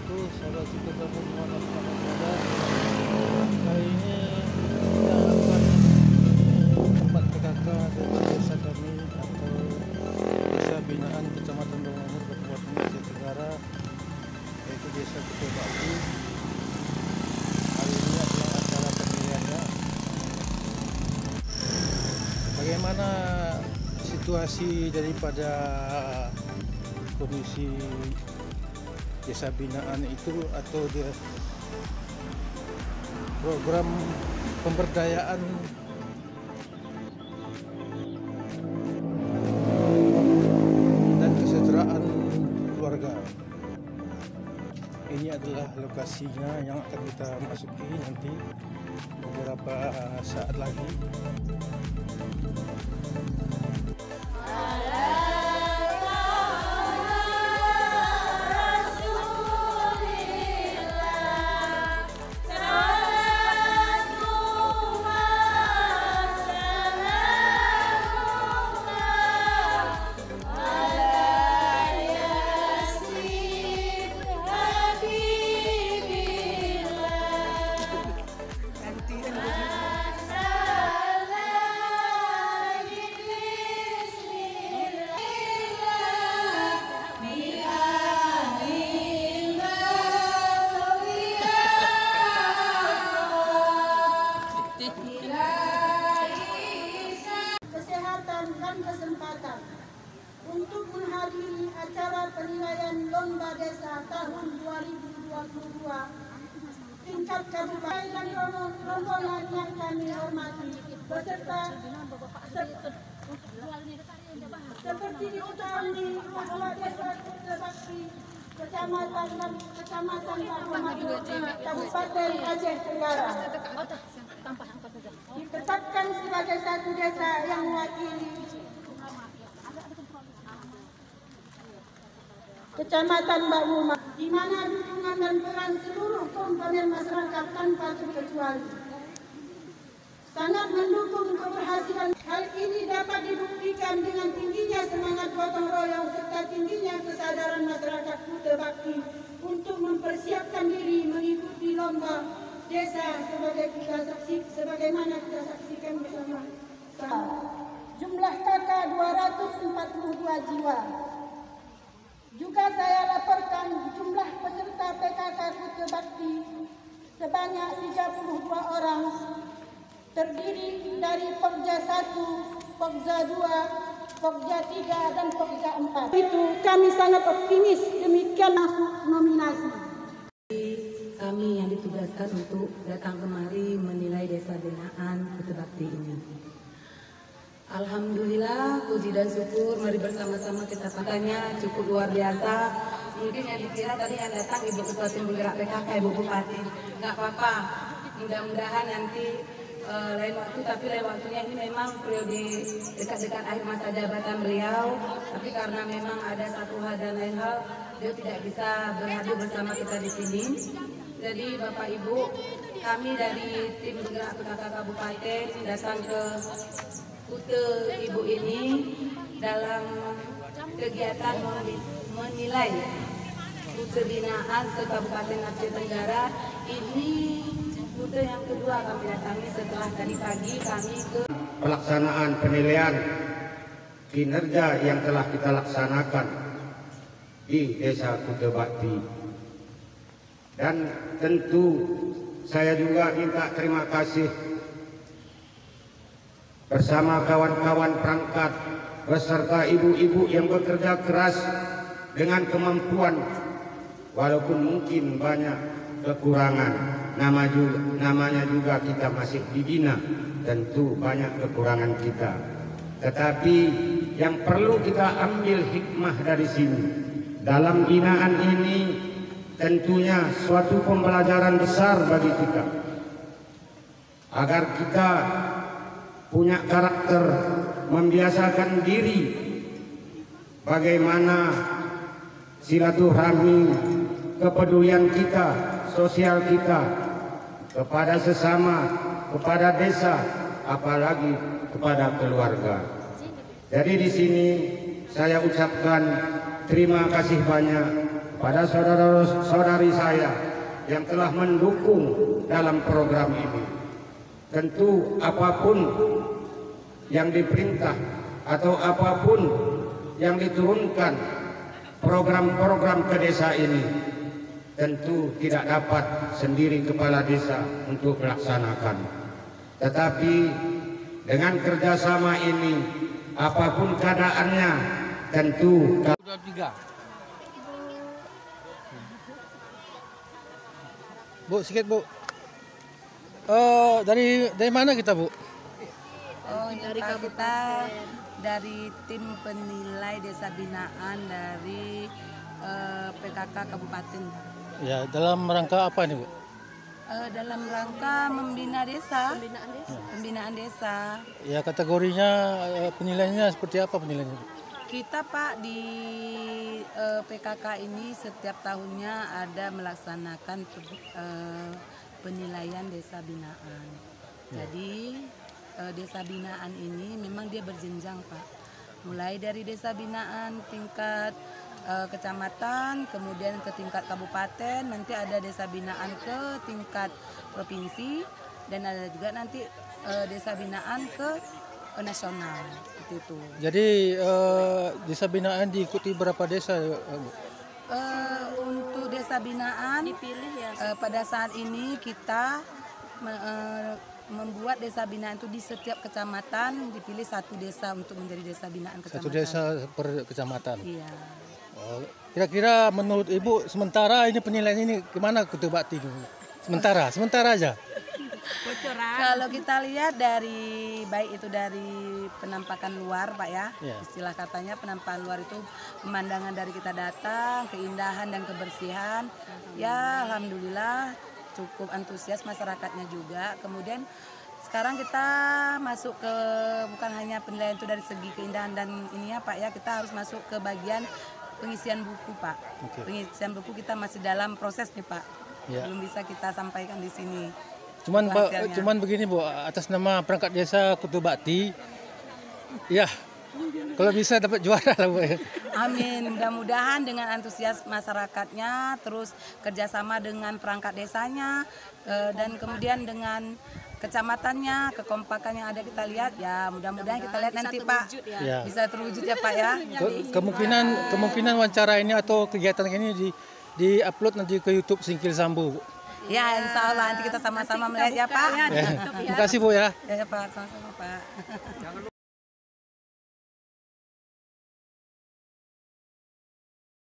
wabarakatuh. Sahabat kita semua kali ini kita akan tempat PKK dari desa kami atau desa binaan Kecamatan Bawangmur Kabupaten Aceh Tenggara, yaitu desa Kuta Bakti. Hari ini adalah acara pemilihannya. Bagaimana situasi daripada komisi desa binaan itu atau dia program pemberdayaan dan kesejahteraan keluarga. Ini adalah lokasinya yang akan kita masuki nanti beberapa saat lagi. Kesehatan dan kesempatan untuk menghadiri acara penilaian lomba desa tahun 2022 tingkat kabupaten dan rombongan yang kami hormati beserta seperti diketahui bahwa desa Kuta Bakti Kecamatan Bawangmur Kabupaten Aceh Tenggara ditetapkan sebagai satu desa yang mewakili Kecamatan Bawangmur, di mana dukungan dan peran seluruh komponen masyarakat tanpa terkecuali sangat mendukung keberhasilan. Hal ini dapat dibuktikan dengan tingginya semangat gotong royong serta tingginya kesadaran masyarakat Kuta Bakti untuk mempersiapkan diri mengikuti lomba desa sebagaimana kita saksikan bersama. Jumlah KK 242 jiwa. Juga saya laporkan jumlah peserta PKK Kuta Bakti sebanyak 32 orang, terdiri dari Pokja 1, Pokja 2, Pokja 3, dan Pokja 4. Itu kami sangat optimis demikian masuk nominasi. Kami yang ditugaskan untuk datang kemari menilai desa binaan Kuta Bakti ini. Alhamdulillah, puji dan syukur, mari bersama-sama kita pakannya cukup luar biasa. Mungkin yang dikira tadi yang datang Ibu Ketua Tim Bergerak PKK, Ibu Bupati, nggak apa-apa. Mudah-mudahan nanti lain waktu, tapi lain waktunya ini memang periode dekat-dekat akhir masa jabatan beliau. Tapi karena memang ada satu hal dan lain hal, beliau tidak bisa berhadir bersama kita di sini. Jadi Bapak Ibu, kami dari tim bergerak PKK Kabupaten datang ke Kuta Ibu ini dalam kegiatan menilai Kuta binaan se-Kabupaten Aceh Tenggara. Ini Kuta yang kedua kami datangi setelah tadi pagi kami ke pelaksanaan penilaian kinerja yang telah kita laksanakan di Desa Kuta Bakti. Dan tentu saya juga minta terima kasih bersama kawan-kawan perangkat beserta ibu-ibu yang bekerja keras dengan kemampuan walaupun mungkin banyak kekurangan. Namanya juga kita masih dibina, tentu banyak kekurangan kita. Tetapi yang perlu kita ambil hikmah dari sini, dalam binaan ini tentunya suatu pembelajaran besar bagi kita agar kita punya karakter membiasakan diri bagaimana silaturahmi, kepedulian kita, sosial kita kepada sesama, kepada desa, apalagi kepada keluarga. Jadi di sini saya ucapkan terima kasih banyak pada saudara-saudari saya yang telah mendukung dalam program ini. Tentu apapun yang diperintah atau apapun yang diturunkan program-program ke desa ini, tentu tidak dapat sendiri kepala desa untuk melaksanakan. Tetapi dengan kerjasama ini, apapun keadaannya, tentu Bu, sikit Bu. Dari mana kita Bu? Oh, dari kita dari tim penilai desa binaan dari PKK Kabupaten. Ya, dalam rangka apa nih Bu? Dalam rangka membina desa, pembinaan desa. Ya, kategorinya penilaiannya seperti apa penilaiannya Bu? Kita Pak di PKK ini setiap tahunnya ada melaksanakan penilaian desa binaan. Jadi desa binaan ini memang dia berjenjang Pak. Mulai dari desa binaan tingkat kecamatan, kemudian ke tingkat kabupaten, nanti ada desa binaan ke tingkat provinsi, dan ada juga nanti desa binaan ke nasional, seperti itu. Jadi desa binaan diikuti berapa desa Bu? Untuk desa binaan dipilih ya. Pada saat ini kita membuat desa binaan itu di setiap kecamatan dipilih satu desa untuk menjadi desa binaan kecamatan. Satu desa per kecamatan. Iya. Oh, kira-kira menurut Ibu sementara ini penilaian ini gimana Kutu Bakti? Sementara aja. Kalau kita lihat dari baik itu dari penampakan luar Pak ya, istilah katanya penampakan luar itu pemandangan dari kita datang, keindahan dan kebersihan. Ya alhamdulillah cukup antusias masyarakatnya juga. Kemudian sekarang kita masuk ke bukan hanya penilaian itu dari segi keindahan dan ininya Pak ya, kita harus masuk ke bagian pengisian buku Pak. Okay. Pengisian buku kita masih dalam proses nih Pak. Belum bisa kita sampaikan di sini. Cuman begini Bu, atas nama perangkat desa Kutu Bakti, ya kalau bisa dapat juara lah Bu. Amin, mudah-mudahan dengan antusias masyarakatnya, terus kerjasama dengan perangkat desanya, dan kemudian dengan kecamatannya, kekompakan yang ada kita lihat, ya mudah-mudahan kita lihat nanti Pak, bisa terwujud ya Pak ya. Kemungkinan wawancara ini atau kegiatan ini di-upload nanti ke YouTube Singkil Sambu Bu. Ya, insya Allah nanti kita sama-sama melihat ya Pak. Terima kasih Bu ya. Ya Pak, sama-sama Pak.